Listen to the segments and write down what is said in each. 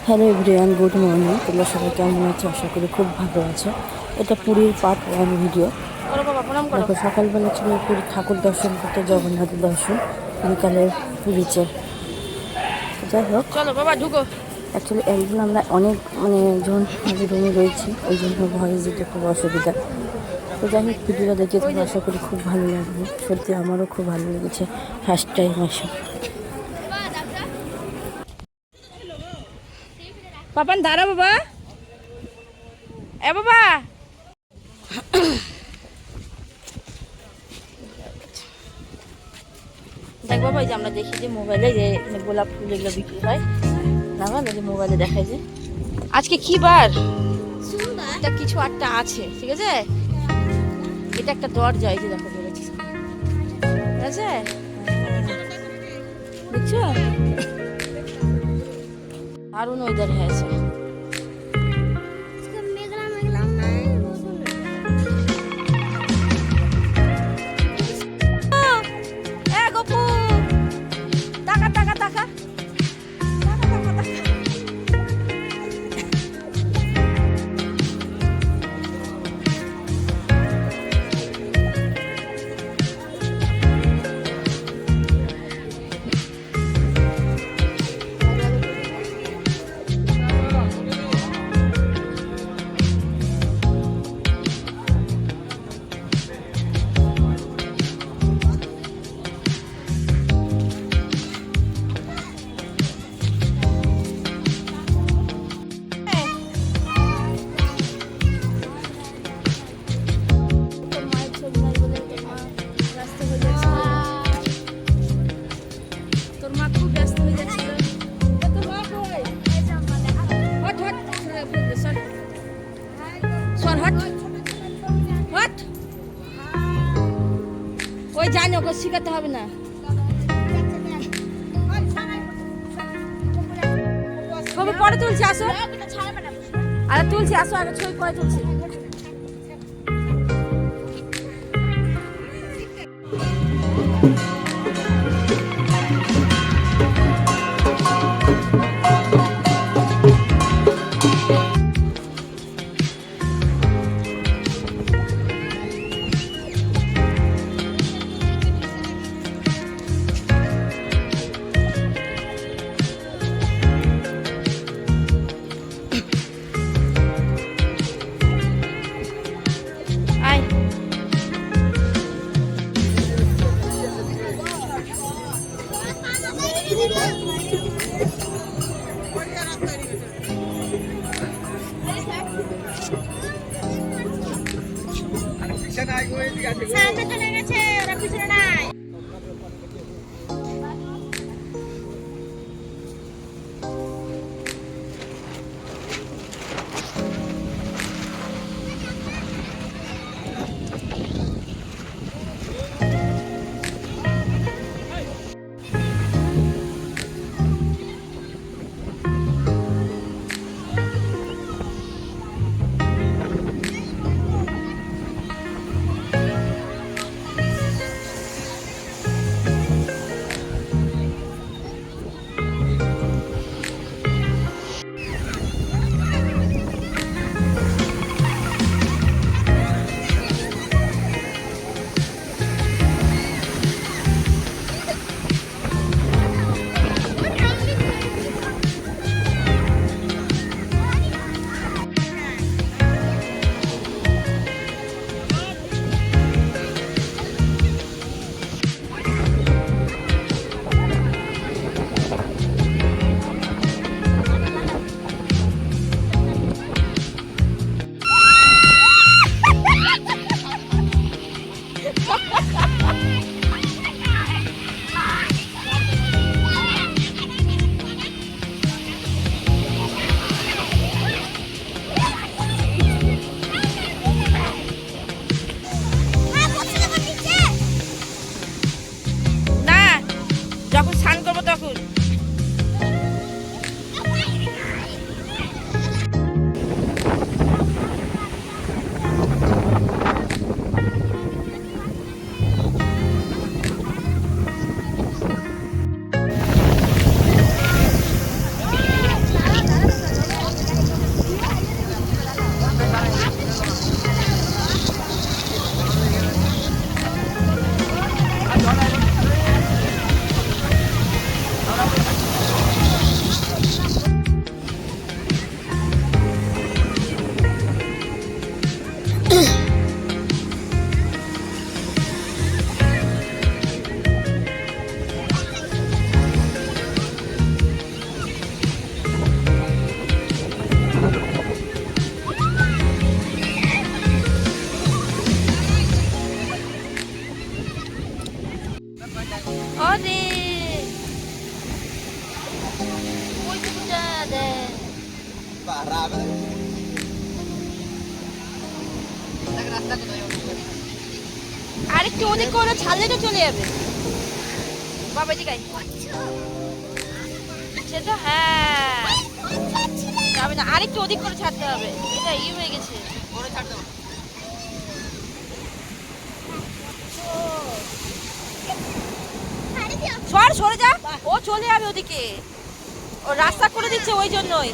Hello everyone, good morning. তোমরা সবাই কেমন আছো? আশা করি খুব ভালো আছো। এটা পুরীর পার্ট 1 ভিডিও। দেখো, সকালবেলা ছিল পুরী ঠাকুর দর্শন করতে, জগন্নাথ দর্শন, বিকালের বিচে। যাই হোক, চলো বাবা ঢুকো। অ্যাকচুয়ালি একদিন আমরা অনেক জন রুমে রয়েছি, ওই জন্য ভয়েস দিতে খুব অসুবিধা। তো যাই হোক, ভিডিওটা দেখে তোমরা আশা করি খুব ভালো লাগবে। সত্যি আমারও খুব ভালো লেগেছে ফার্স্ট টাইম আসা। পাপান দাঁড়া বাবা, এ বাবা। দেখ বাবা, এই যে আমরা দেখি যে মোবাইলে যে গোলাপ ফুল এগুলো বিক্রি হয় না, বল যে মোবাইলে দেখায় যে আজকে কি বার, এটা কিছু একটা আছে, ঠিক আছে? এটা একটা দরজা, এই যে দেখো বেরোচ্ছে, ঠিক আছে? বুঝছো? দারুণ ওয়েদার হয়েছে। ওই জানি, ওকে শিখাতে হবে না। ছবি পরে তুলছি, আসো। আরে তুলছি, আসো, আগে ছবি পরে তুলছি। আরে ওই দুটা দে আরেকটু ওদিক করে ছাড়লে তো চলে যাবে বাবা এদিকে সেটা হ্যাঁ যাবে না আরেকটু ওদিক করে ছাড়তে হবে এটা হয়ে গেছে সরে যা ও চলে যাবে ওদিকে ও রাস্তা করে দিচ্ছে ওই জন্যই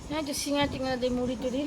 হ্যাঁ যে সিঙ্গা টিঙ্গা দিয়ে মুড়ি টুড়ি